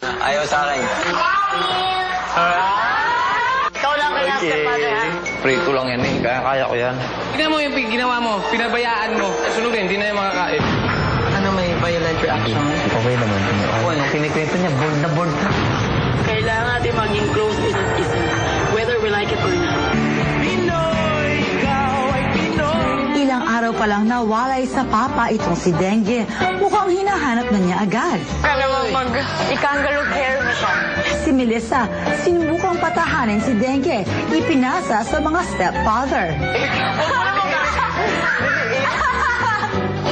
Ayaw sa akin. Ikaw lang kaya stepfather, ha? Pray ko lang yan eh. Kaya ko yan. Tignan mo yung ginawa mo. Pinabayaan mo. Sunugin, hindi na yung makakain. Ano may violent reaction? Okay naman. Ano, kinikwento niya, bored na bored na. Kailangan natin maging close isa't isa. Whether we like it or not. Ilang araw pa lang nawalay sa papa itong si Dengue. Mukhang hinahanap na niya agad. Kaya naman mag-ikangalog hair mo siya. Si Melissa, sinubukang patahanin si Dengue. Ipinasa sa mga stepfather.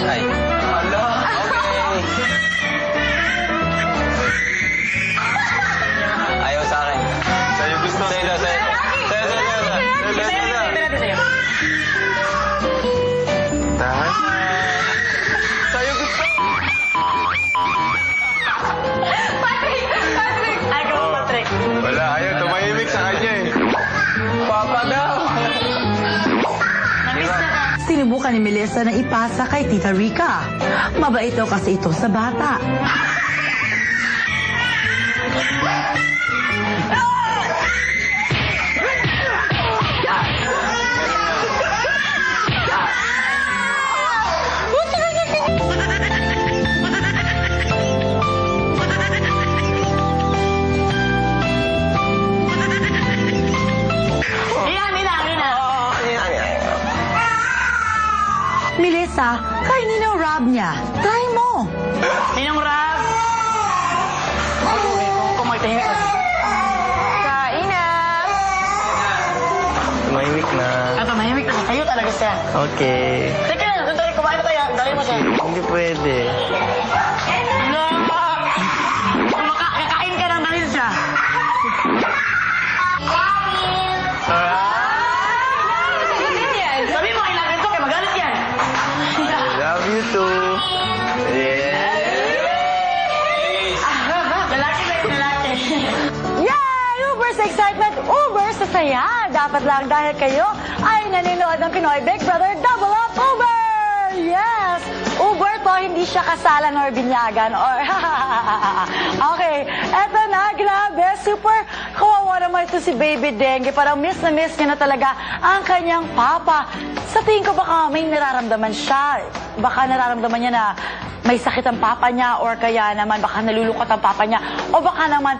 Ay. Hala. Okay. Ayaw sa akin. Sa'yo gusto. Sa'yo. Sa'yo gusto. Patrick! Ay, ko Patrick. Wala, ayaw. Tumahimik sa kanya eh. Papa daw. Namiss na ka. Sinubukan ni Melissa na ipasa kay Tita Rica. Mabait daw kasi ito sa bata. Melissa, kainin ang rab niya. Try mo. Ninong Rab. Kung magtahimik ka. Kain na. Tumahimik na. Mahimik na. Tayo talaga siya. Okay. Teka na, doon tayo kumain na tayo. Dali mo siya. Hindi pwede. Kakain ka ng dali siya. Sabi mo, kailangan to, kaya magalit yan. Love you too. Yeah. Lalaki ba yung lalaki? Yay! Uber sa excitement, Uber sa saya. Dapat lang dahil kayo ay nanonood ng Pinoy Big Brother Double Up Uber! Yes! Uber to, hindi siya kasalan or binyagan or okay, eto na, grabe, super kawawa naman ito si Baby Dengue. Parang miss na miss niya na talaga ang kanyang papa. Sa tingin ko baka may nararamdaman siya. Baka nararamdaman niya na may sakit ang papa niya or kaya naman baka nalulungkot ang papa niya o baka naman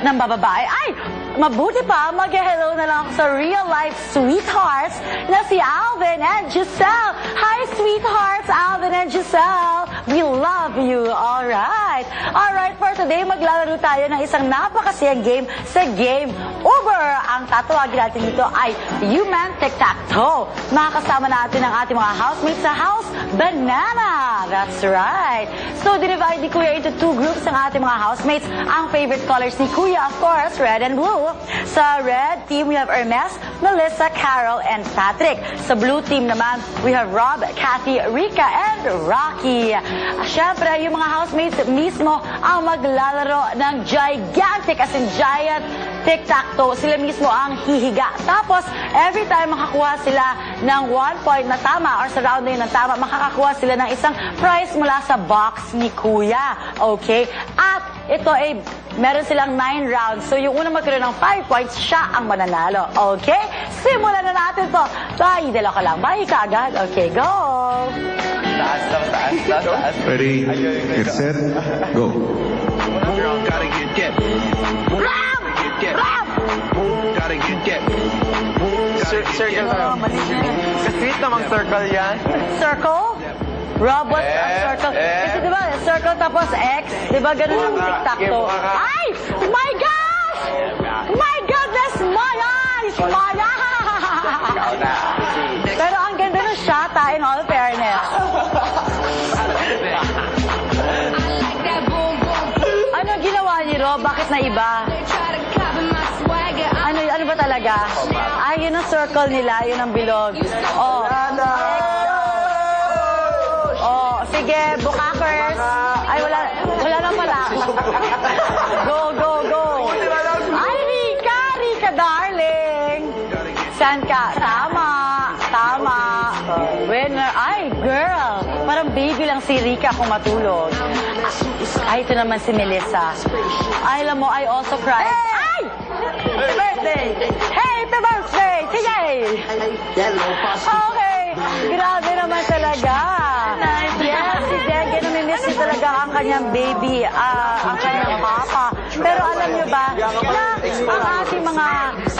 ng bababae. Ay! Mabuti pa, mag-hello na lang ako sa real-life sweethearts na si Alvin and Giselle. Hi, sweethearts, Alvin and Giselle. We love you. Alright. Alright, for today, maglalaro tayo ng isang napakasiyang game sa Game Uber. Ang tatawagin natin dito ay Human Tic-Tac-Toe. Makakasama natin ang ating mga housemates sa House Banana. That's right. So, dinivide ni Kuya into two groups ang ating mga housemates. Ang favorite colors ni Kuya, of course, red and blue. Sa red team, we have Hermes, Melissa, Carol, and Patrick. Sa blue team naman, we have Rob, Kathy, Rica, and Rocky. Siyempre, yung mga housemates mismo ang maglalaro ng gigantic, as in giant, tic-tac-toe. Sila mismo ang hihiga. Tapos, every time makakuha sila ng 1 point na tama or sa round na yun ng tama, makakakuha sila ng isang prize mula sa box ni Kuya. Okay? At ito ay meron silang 9 rounds. So, yung unang magkaroon ng 5 points, siya ang mananalo. Okay? Simulan na natin to. Bye, dala ka lang. Bye ka agad. Okay, go! Taas. Ready, get set, go. Ram! Ram! Circle tayo. Sweet namang circle yan. Circle? Rob, what's a circle? Kasi diba, circle tapos X, diba ganun ang tic-tac-toe? Ay! My gosh! My goodness, my eyes! My eyes! Pero ang ganda ng shot, in all fairness. Ano ginawa ni Rob? Bakit na iba? Ano ba talaga? Ay, yun ang circle nila, yun ang bilog. Oh. Oh, sige, bukakers. Ay, wala na pala. Go, go, go. Ay, Rika, darling. Saan ka? Tama. Winner. Ay, girl. Parang baby lang si Rika kung matulog. Ay, ito naman si Melissa. Ay, alam mo, I also cried. Ay! Birthday! Happy birthday! Sige! Okay. Grabe naman talaga. Yes, si Dege, namimiss niya talaga ang kanyang baby, ang kanyang papa. Pero alam niyo ba, na ang ating mga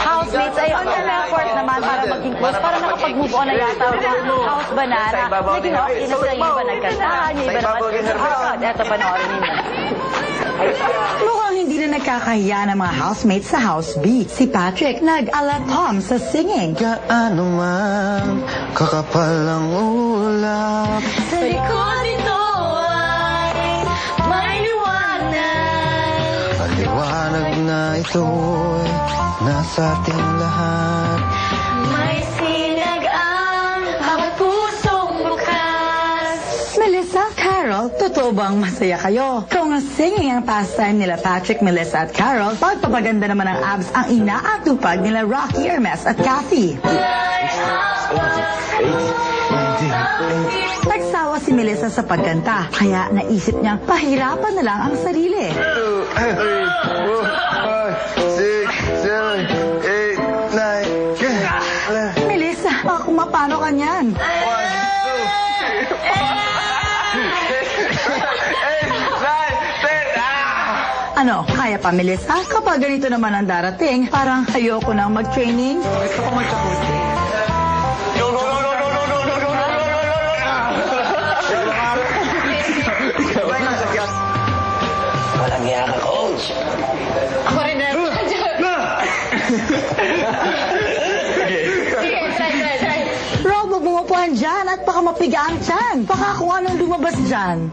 housemates ay ang effort naman para maging close. Para nakapag-move on na yata ang house banana. Naging okay na sila, yung iba nagkantahan, yung iba naman. Eto, panoorin ninyo. Mukhang hindi na nagkakahiya ng mga housemates sa House B. Si Patrick nag-ala Tom sa singing. Gaano man kakapal ang ulap. Sa likod ito ay may liwanag. Ang liwanag na ito'y nasa ating lahat. May sinag ang bawat pusong bukas. Melissa, Carol, totoo bang masaya kayo? Kung singing ang pastime nila Patrick, Melissa at Carol, pagpapaganda naman ng abs ang inaatupag nila Rocky, Hermes at Kathy. Nagsawa si Melissa sa pagkanta, kaya naisip niyang pahirapan na lang ang sarili. 2, 3, 4, 5, 6, 7, 8, 9, 10. Melissa, baka kumapano ka niyan? 1, 2, 8, 9, 10. Ano, kaya pa Melissa? Kapag ganito naman ang darating, parang ayoko nang mag-training. Gusto ko mag-jacuzzi. Walang iya ka, coach. Ako rin na. Sige, try. Rob, huwag mo upuan dyan at baka mapiga ang tiyan. Baka kung anong lumabas dyan.